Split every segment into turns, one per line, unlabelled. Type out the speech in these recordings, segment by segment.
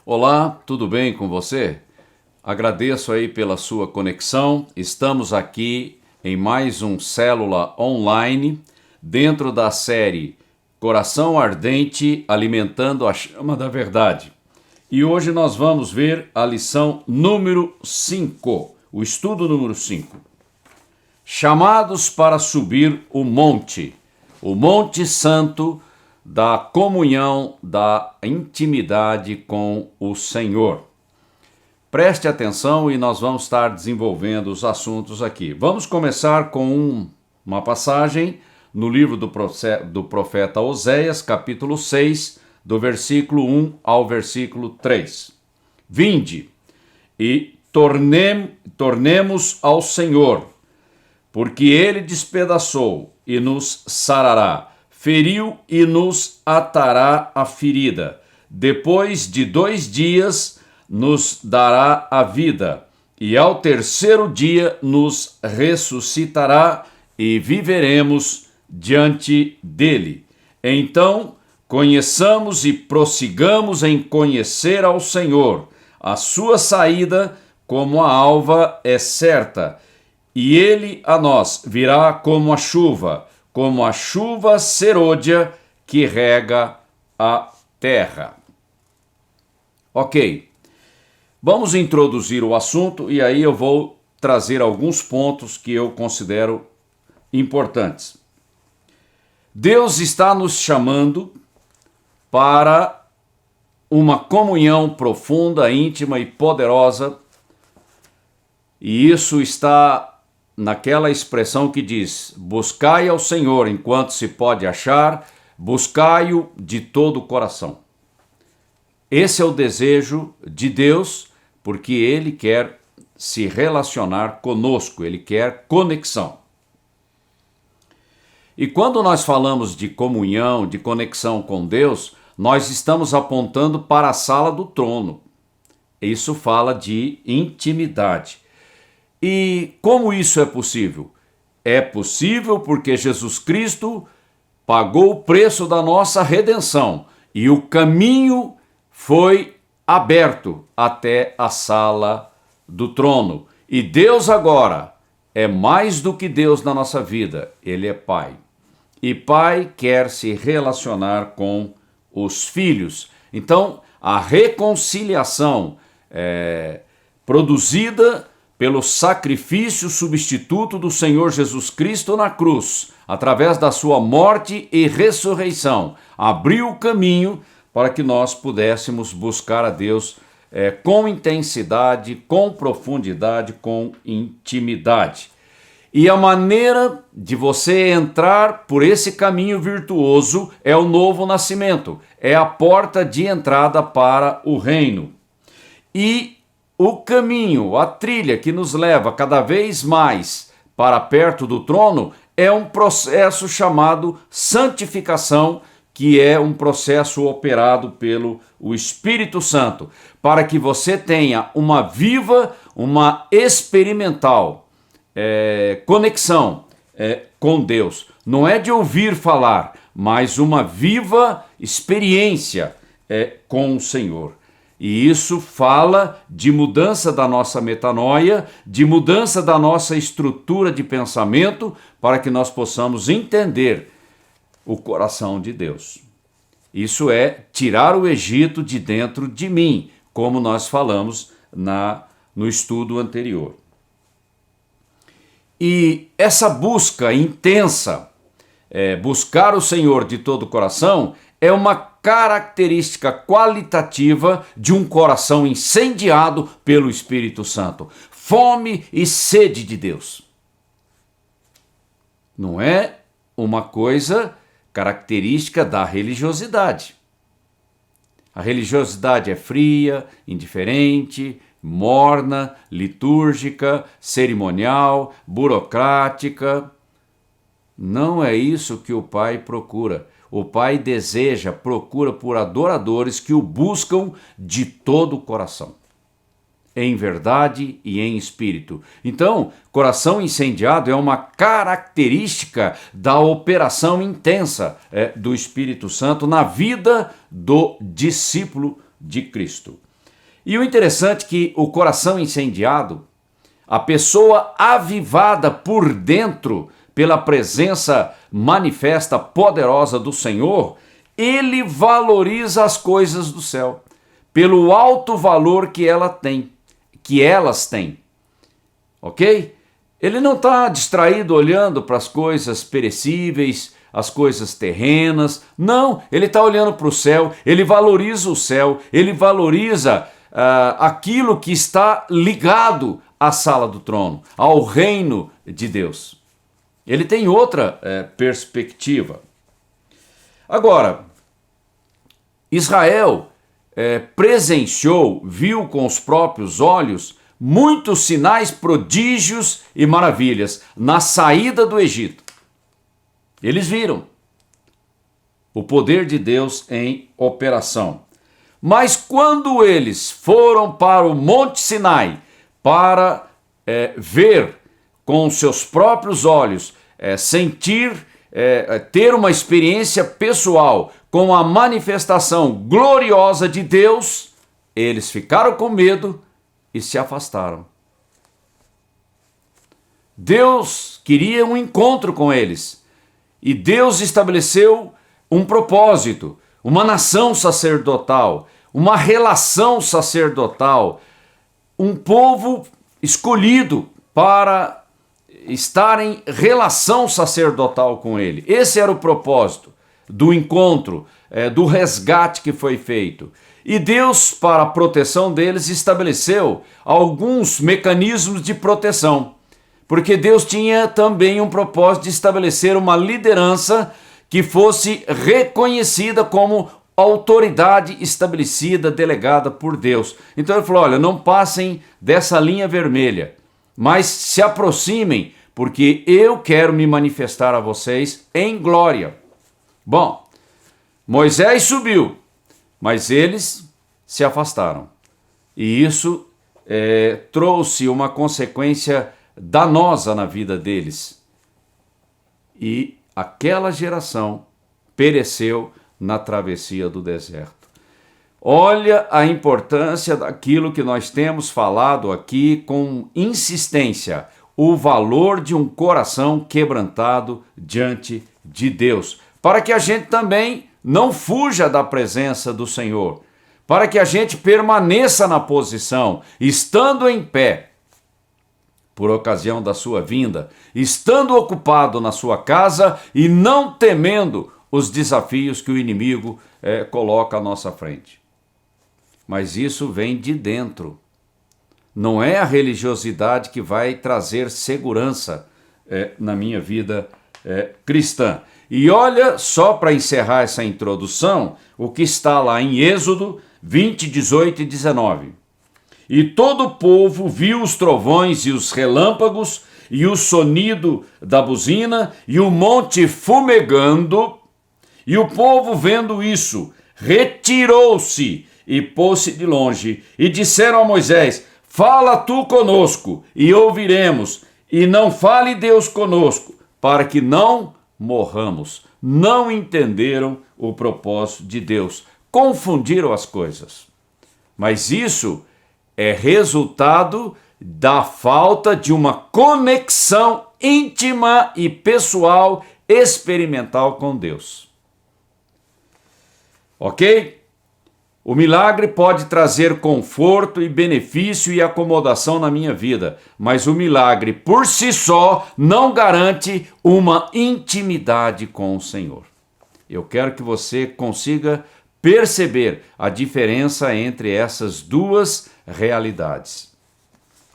Olá, tudo bem com você? Agradeço aí pela sua conexão. Estamos aqui em mais um Célula Online, dentro da série Coração Ardente, Alimentando a Chama da Verdade. E hoje nós vamos ver a lição número 5, o estudo número 5. Chamados para subir o Monte Santo da comunhão, da intimidade com o Senhor. Preste atenção e nós vamos estar desenvolvendo os assuntos aqui. Vamos começar com uma passagem no livro do profeta Oséias, capítulo 6, do versículo 1 ao versículo 3. Vinde e tornemos ao Senhor, porque ele despedaçou e nos sarará, feriu e nos atará a ferida. Depois de 2 dias nos dará a vida, e ao terceiro dia nos ressuscitará e viveremos diante dele. Então conheçamos e prossigamos em conhecer ao Senhor. A sua saída como a alva é certa, e ele a nós virá como a chuva serôdia que rega a terra. Ok, vamos introduzir o assunto e aí eu vou trazer alguns pontos que eu considero importantes. Deus está nos chamando para uma comunhão profunda, íntima e poderosa, e isso está naquela expressão que diz: buscai ao Senhor enquanto se pode achar, buscai-o de todo o coração. Esse é o desejo de Deus, porque Ele quer se relacionar conosco, Ele quer conexão. E quando nós falamos de comunhão, de conexão com Deus, nós estamos apontando para a sala do trono. Isso fala de intimidade. E como isso é possível? É possível porque Jesus Cristo pagou o preço da nossa redenção e o caminho foi aberto até a sala do trono. E Deus agora é mais do que Deus na nossa vida, Ele é Pai. E Pai quer se relacionar com os filhos. Então, a reconciliação produzida pelo sacrifício substituto do Senhor Jesus Cristo na cruz, através da sua morte e ressurreição, abriu o caminho para que nós pudéssemos buscar a Deus com intensidade, com profundidade, com intimidade. E a maneira de você entrar por esse caminho virtuoso é o novo nascimento, é a porta de entrada para o reino. E o caminho, a trilha que nos leva cada vez mais para perto do trono é um processo chamado santificação, que é um processo operado pelo Espírito Santo, para que você tenha uma viva, uma experimental conexão com Deus. Não é de ouvir falar, mas uma viva experiência com o Senhor. E isso fala de mudança da nossa metanoia, de mudança da nossa estrutura de pensamento, para que nós possamos entender o coração de Deus. Isso é tirar o Egito de dentro de mim, como nós falamos no estudo anterior. E essa busca intensa, buscar o Senhor de todo o coração, é uma característica qualitativa de um coração incendiado pelo Espírito Santo. Fome e sede de Deus. Não é uma coisa característica da religiosidade. A religiosidade é fria, indiferente, morna, litúrgica, cerimonial, burocrática. Não é isso que o Pai procura. O Pai procura por adoradores que o buscam de todo o coração, em verdade e em espírito. Então, coração incendiado é uma característica da operação intensa do Espírito Santo na vida do discípulo de Cristo. E o interessante é que o coração incendiado, a pessoa avivada por dentro pela presença manifesta, poderosa do Senhor, ele valoriza as coisas do céu, pelo alto valor que elas têm. Ok? Ele não está distraído olhando para as coisas perecíveis, as coisas terrenas. Não, ele está olhando para o céu, ele valoriza o céu, ele valoriza aquilo que está ligado à sala do trono, ao reino de Deus. Ele tem outra perspectiva. Agora, Israel presenciou, viu com os próprios olhos muitos sinais, prodígios e maravilhas na saída do Egito. Eles viram o poder de Deus em operação. Mas quando eles foram para o Monte Sinai para ver com seus próprios olhos, sentir, ter uma experiência pessoal com a manifestação gloriosa de Deus, eles ficaram com medo e se afastaram. Deus queria um encontro com eles e Deus estabeleceu um propósito, uma nação sacerdotal, uma relação sacerdotal, um povo escolhido para estar em relação sacerdotal com ele. Esse era o propósito do encontro, do resgate que foi feito. E Deus, para a proteção deles, estabeleceu alguns mecanismos de proteção, porque Deus tinha também um propósito de estabelecer uma liderança que fosse reconhecida como autoridade estabelecida, delegada por Deus. Então ele falou, olha, não passem dessa linha vermelha, mas se aproximem, porque eu quero me manifestar a vocês em glória. Bom, Moisés subiu, mas eles se afastaram. E isso trouxe uma consequência danosa na vida deles. E aquela geração pereceu na travessia do deserto. Olha a importância daquilo que nós temos falado aqui com insistência, o valor de um coração quebrantado diante de Deus, para que a gente também não fuja da presença do Senhor, para que a gente permaneça na posição, estando em pé, por ocasião da sua vinda, estando ocupado na sua casa e não temendo os desafios que o inimigo coloca à nossa frente. Mas isso vem de dentro. Não é a religiosidade que vai trazer segurança na minha vida cristã. E olha, só para encerrar essa introdução, o que está lá em Êxodo 20, 18 e 19. E todo o povo viu os trovões e os relâmpagos e o sonido da buzina e o monte fumegando, e o povo vendo isso, retirou-se e pôs-se de longe, e disseram a Moisés, fala tu conosco, e ouviremos, e não fale Deus conosco, para que não morramos. Não entenderam o propósito de Deus, confundiram as coisas. Mas isso é resultado da falta de uma conexão íntima e pessoal, experimental com Deus. Ok? O milagre pode trazer conforto e benefício e acomodação na minha vida, mas o milagre por si só não garante uma intimidade com o Senhor. Eu quero que você consiga perceber a diferença entre essas duas realidades.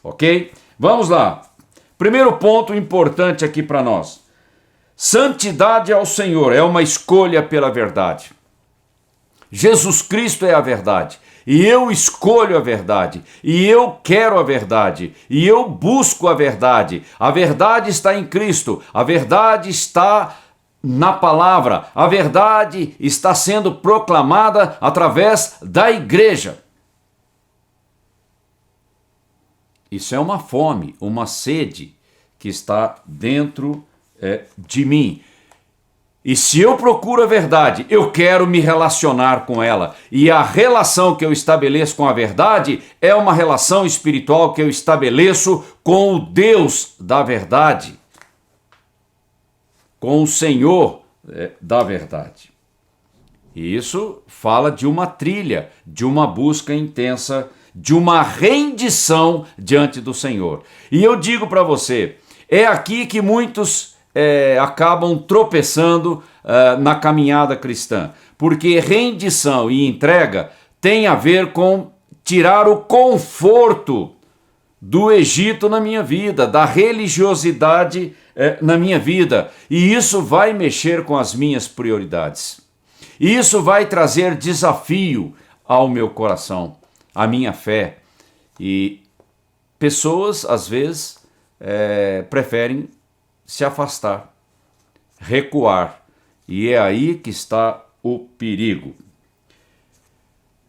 Ok? Vamos lá. Primeiro ponto importante aqui para nós. Santidade ao Senhor é uma escolha pela verdade. Jesus Cristo é a verdade, e eu escolho a verdade, e eu quero a verdade, e eu busco a verdade. A verdade está em Cristo, a verdade está na palavra, a verdade está sendo proclamada através da igreja. Isso é uma fome, uma sede que está dentro de mim. E se eu procuro a verdade, eu quero me relacionar com ela. E a relação que eu estabeleço com a verdade é uma relação espiritual que eu estabeleço com o Deus da verdade, com o Senhor da verdade. E isso fala de uma trilha, de uma busca intensa, de uma rendição diante do Senhor. E eu digo para você, é aqui que muitos acabam tropeçando na caminhada cristã, porque rendição e entrega tem a ver com tirar o conforto do Egito na minha vida, da religiosidade na minha vida, e isso vai mexer com as minhas prioridades. Isso vai trazer desafio ao meu coração, à minha fé, e pessoas às vezes preferem se afastar, recuar, e é aí que está o perigo.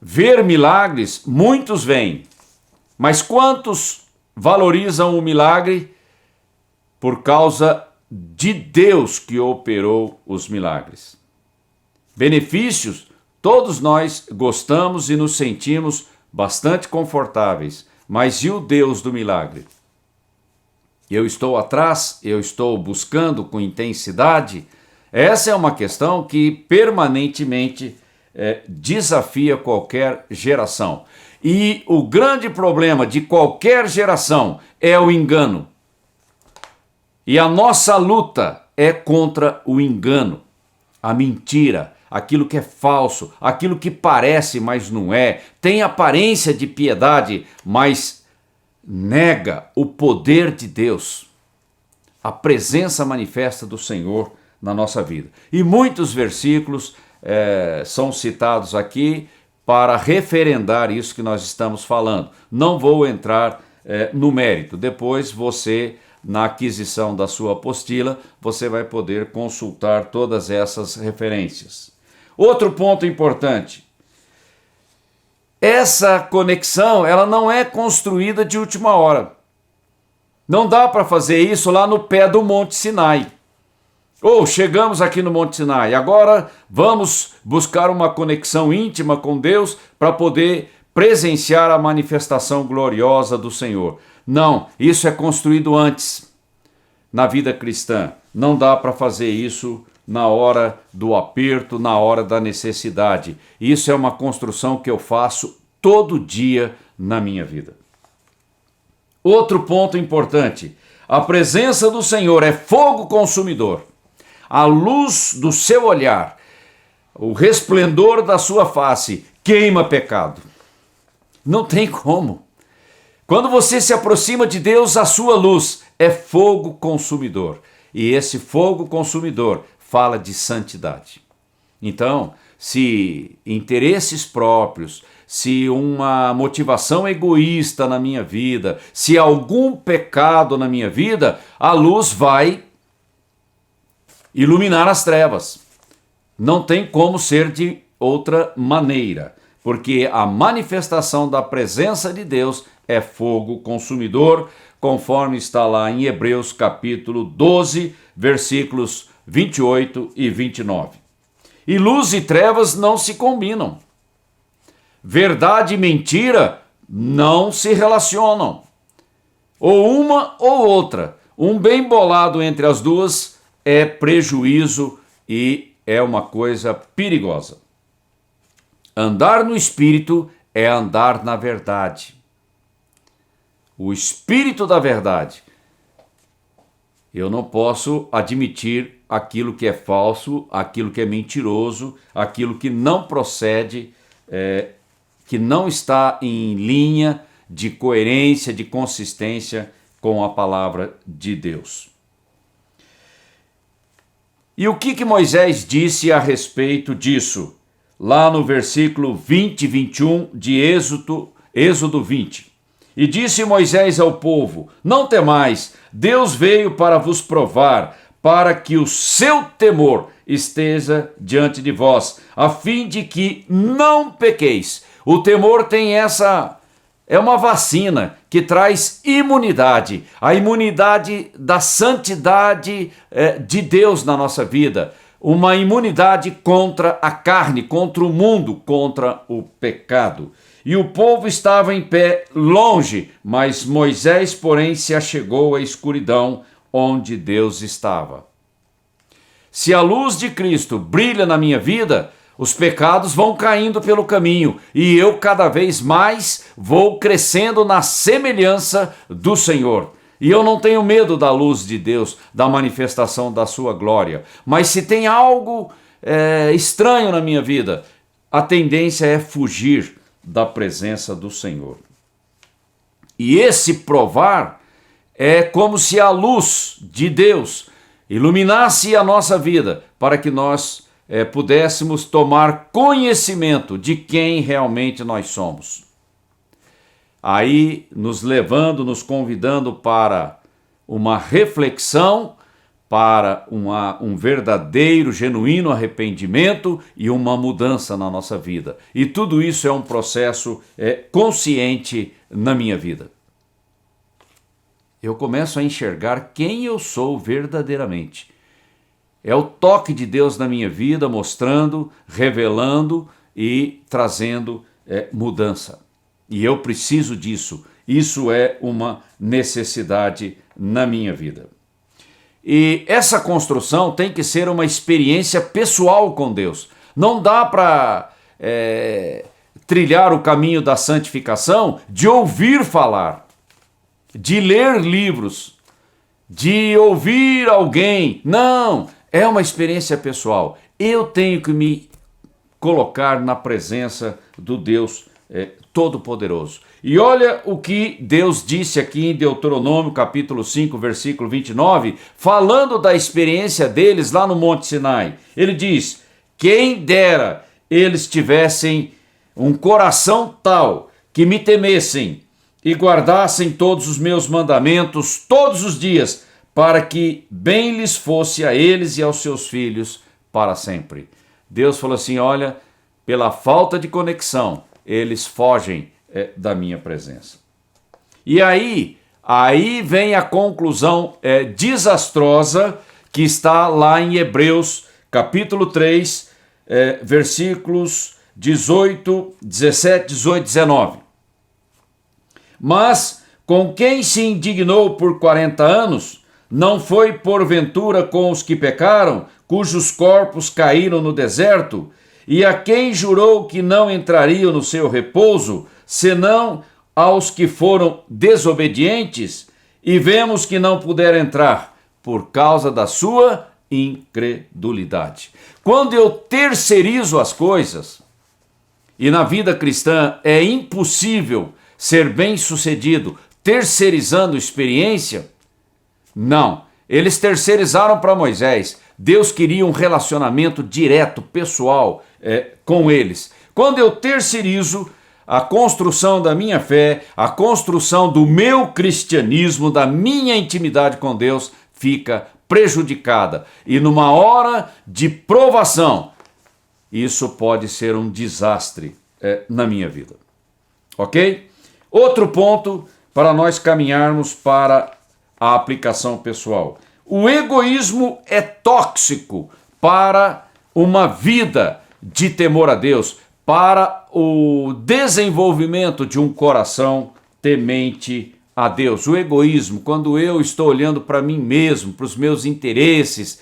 Ver milagres, muitos veem, mas quantos valorizam o milagre por causa de Deus que operou os milagres? Benefícios, todos nós gostamos e nos sentimos bastante confortáveis, mas e o Deus do milagre? Eu estou atrás, eu estou buscando com intensidade. Essa é uma questão que permanentemente desafia qualquer geração. E o grande problema de qualquer geração é o engano. E a nossa luta é contra o engano, a mentira, aquilo que é falso, aquilo que parece, mas não é, tem aparência de piedade, mas nega o poder de Deus, a presença manifesta do Senhor na nossa vida. E muitos versículos são citados aqui para referendar isso que nós estamos falando. Não vou entrar no mérito. Depois você, na aquisição da sua apostila, você vai poder consultar todas essas referências. Outro ponto importante. Essa conexão, ela não é construída de última hora. Não dá para fazer isso lá no pé do Monte Sinai. Ou chegamos aqui no Monte Sinai, agora vamos buscar uma conexão íntima com Deus para poder presenciar a manifestação gloriosa do Senhor. Não, isso é construído antes. Na vida cristã, não dá para fazer isso na hora do aperto, na hora da necessidade. Isso é uma construção que eu faço todo dia na minha vida. Outro ponto importante, a presença do Senhor é fogo consumidor. A luz do seu olhar, o resplendor da sua face, queima pecado. Não tem como. Quando você se aproxima de Deus, a sua luz é fogo consumidor. E esse fogo consumidor fala de santidade. Então, se interesses próprios, se uma motivação egoísta na minha vida, se algum pecado na minha vida, a luz vai iluminar as trevas. Não tem como ser de outra maneira, porque a manifestação da presença de Deus é fogo consumidor, conforme está lá em Hebreus capítulo 12, versículos 28 e 29. E luz e trevas não se combinam. Verdade e mentira não se relacionam. Ou uma ou outra. Um bem bolado entre as duas é prejuízo e é uma coisa perigosa. Andar no Espírito é andar na verdade. O Espírito da verdade. Eu não posso admitir aquilo que é falso, aquilo que é mentiroso, aquilo que não procede, que não está em linha de coerência, de consistência com a palavra de Deus. E o que Moisés disse a respeito disso? Lá no versículo 20 e 21 de Êxodo 20. E disse Moisés ao povo: não temais, Deus veio para vos provar, para que o seu temor esteja diante de vós, a fim de que não pequeis. O temor tem é uma vacina que traz imunidade, a imunidade da santidade de Deus na nossa vida. uma imunidade contra a carne, contra o mundo, contra o pecado. E o povo estava em pé longe, mas Moisés, porém, se achegou à escuridão onde Deus estava. Se a luz de Cristo brilha na minha vida, os pecados vão caindo pelo caminho e eu cada vez mais vou crescendo na semelhança do Senhor. E eu não tenho medo da luz de Deus, da manifestação da sua glória. Mas se tem algo estranho na minha vida, a tendência é fugir da presença do Senhor. E esse provar é como se a luz de Deus iluminasse a nossa vida para que nós pudéssemos tomar conhecimento de quem realmente nós somos. Aí nos levando, nos convidando para uma reflexão, para um verdadeiro, genuíno arrependimento e uma mudança na nossa vida. E tudo isso é um processo consciente na minha vida. Eu começo a enxergar quem eu sou verdadeiramente. É o toque de Deus na minha vida, mostrando, revelando e trazendo mudança. E eu preciso disso. Isso é uma necessidade na minha vida. E essa construção tem que ser uma experiência pessoal com Deus. Não dá para trilhar o caminho da santificação de ouvir falar, de ler livros, de ouvir alguém. Não, é uma experiência pessoal. Eu tenho que me colocar na presença do Deus Todo-Poderoso. E olha o que Deus disse aqui em Deuteronômio, capítulo 5, versículo 29, falando da experiência deles lá no Monte Sinai. Ele diz: quem dera eles tivessem um coração tal que me temessem e guardassem todos os meus mandamentos todos os dias, para que bem lhes fosse a eles e aos seus filhos para sempre. Deus falou assim: olha, pela falta de conexão, eles fogem da minha presença. E aí vem a conclusão desastrosa que está lá em Hebreus, capítulo 3, versículos 18, 17, 18, 19. Mas com quem se indignou por 40 anos, não foi porventura com os que pecaram, cujos corpos caíram no deserto? E a quem jurou que não entrariam no seu repouso, senão aos que foram desobedientes? E vemos que não puderam entrar, por causa da sua incredulidade. Quando eu terceirizo as coisas, e na vida cristã é impossível ser bem-sucedido terceirizando experiência, não. Eles terceirizaram para Moisés. Deus queria um relacionamento direto, pessoal, com eles. Quando eu terceirizo a construção da minha fé, a construção do meu cristianismo, da minha intimidade com Deus, fica prejudicada. E numa hora de provação, isso pode ser um desastre na minha vida. Ok? Outro ponto para nós caminharmos para a aplicação pessoal. O egoísmo é tóxico para uma vida de temor a Deus, para o desenvolvimento de um coração temente a Deus. O egoísmo, quando eu estou olhando para mim mesmo, para os meus interesses,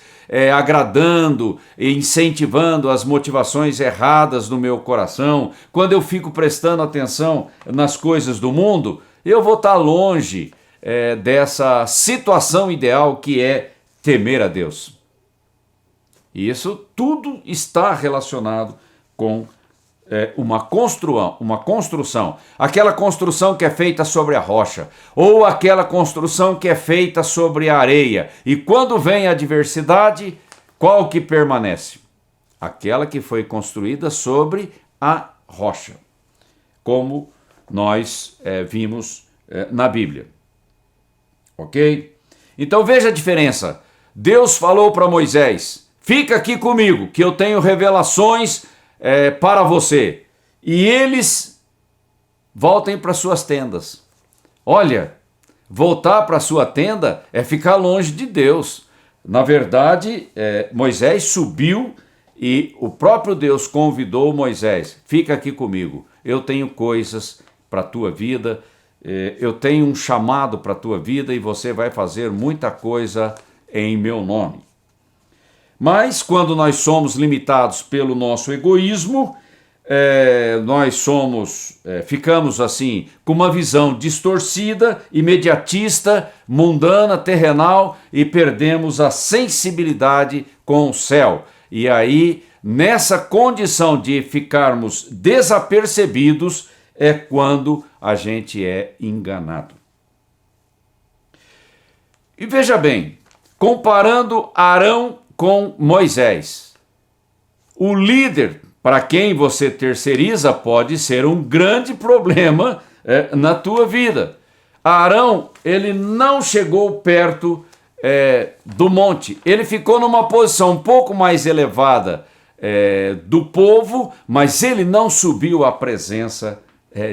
agradando e incentivando as motivações erradas no meu coração, quando eu fico prestando atenção nas coisas do mundo, eu vou estar longe dessa situação ideal que é temer a Deus. E isso tudo está relacionado com uma construção. Aquela construção que é feita sobre a rocha, ou aquela construção que é feita sobre a areia. E quando vem a adversidade, qual que permanece? Aquela que foi construída sobre a rocha, como nós vimos na Bíblia. Ok? Então veja a diferença. Deus falou para Moisés: fica aqui comigo, que eu tenho revelações para você. E eles voltem para suas tendas. Olha, voltar para sua tenda é ficar longe de Deus. Na verdade, Moisés subiu e o próprio Deus convidou Moisés: fica aqui comigo, eu tenho coisas para a tua vida, eu tenho um chamado para a tua vida e você vai fazer muita coisa em meu nome. Mas quando nós somos limitados pelo nosso egoísmo, ficamos assim com uma visão distorcida, imediatista, mundana, terrenal e perdemos a sensibilidade com o céu. E aí, nessa condição de ficarmos desapercebidos, é quando a gente é enganado. E veja bem, comparando Arão com Moisés, o líder para quem você terceiriza pode ser um grande problema na tua vida. Arão, ele não chegou perto do monte, ele ficou numa posição um pouco mais elevada do povo, mas ele não subiu à presença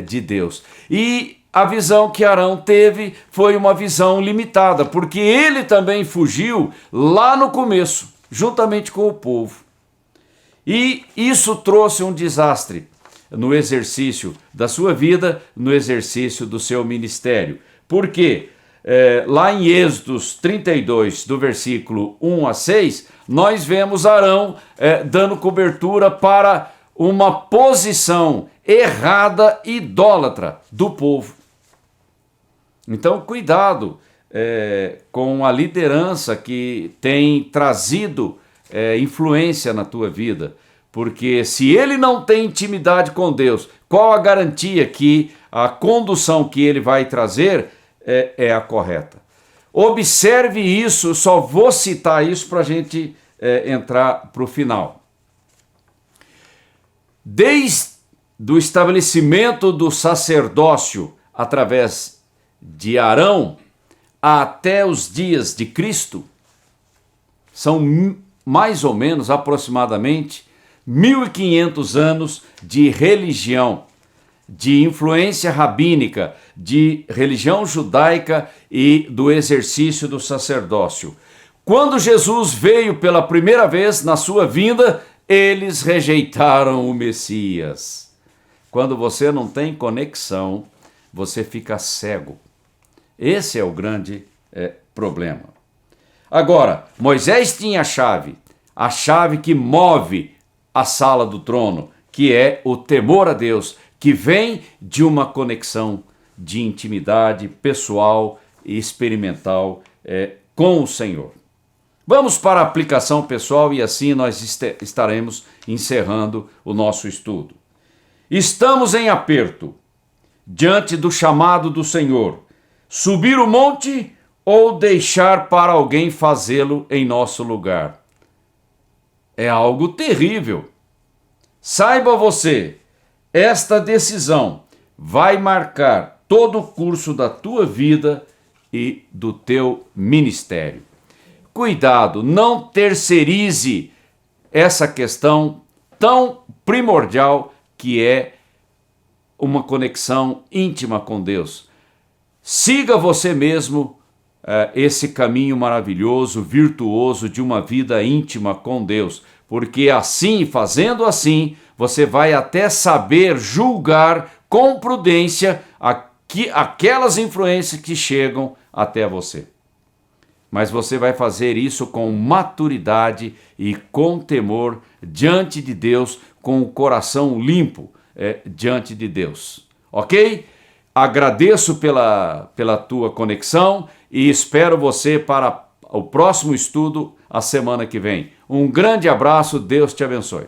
de Deus. E a visão que Arão teve foi uma visão limitada, porque ele também fugiu lá no começo, juntamente com o povo. E isso trouxe um desastre no exercício da sua vida, no exercício do seu ministério. Por quê? Lá em Êxodos 32, do versículo 1 a 6, nós vemos Arão dando cobertura para uma posição errada, idólatra do povo. Então, cuidado com a liderança que tem trazido influência na tua vida, porque se ele não tem intimidade com Deus, qual a garantia que a condução que ele vai trazer é a correta? Observe isso, só vou citar isso para a gente entrar para o final. Desde o estabelecimento do sacerdócio através de Arão até os dias de Cristo, são mais ou menos, aproximadamente, 1.500 anos de religião, de influência rabínica, de religião judaica e do exercício do sacerdócio. Quando Jesus veio pela primeira vez na sua vinda, eles rejeitaram o Messias. Quando você não tem conexão, você fica cego. Esse é o grande problema. Agora, Moisés tinha a chave que move a sala do trono, que é o temor a Deus, que vem de uma conexão de intimidade pessoal e experimental com o Senhor. Vamos para a aplicação pessoal e assim nós estaremos encerrando o nosso estudo. Estamos em aperto, diante do chamado do Senhor. Subir o monte ou deixar para alguém fazê-lo em nosso lugar? É algo terrível. Saiba você, esta decisão vai marcar todo o curso da tua vida e do teu ministério. Cuidado, não terceirize essa questão tão primordial que é uma conexão íntima com Deus. Siga você mesmo esse caminho maravilhoso, virtuoso de uma vida íntima com Deus, porque assim, fazendo assim, você vai até saber julgar com prudência aquelas influências que chegam até você. Mas você vai fazer isso com maturidade e com temor diante de Deus, com o coração limpo diante de Deus. Ok? Agradeço pela tua conexão e espero você para o próximo estudo a semana que vem. Um grande abraço, Deus te abençoe.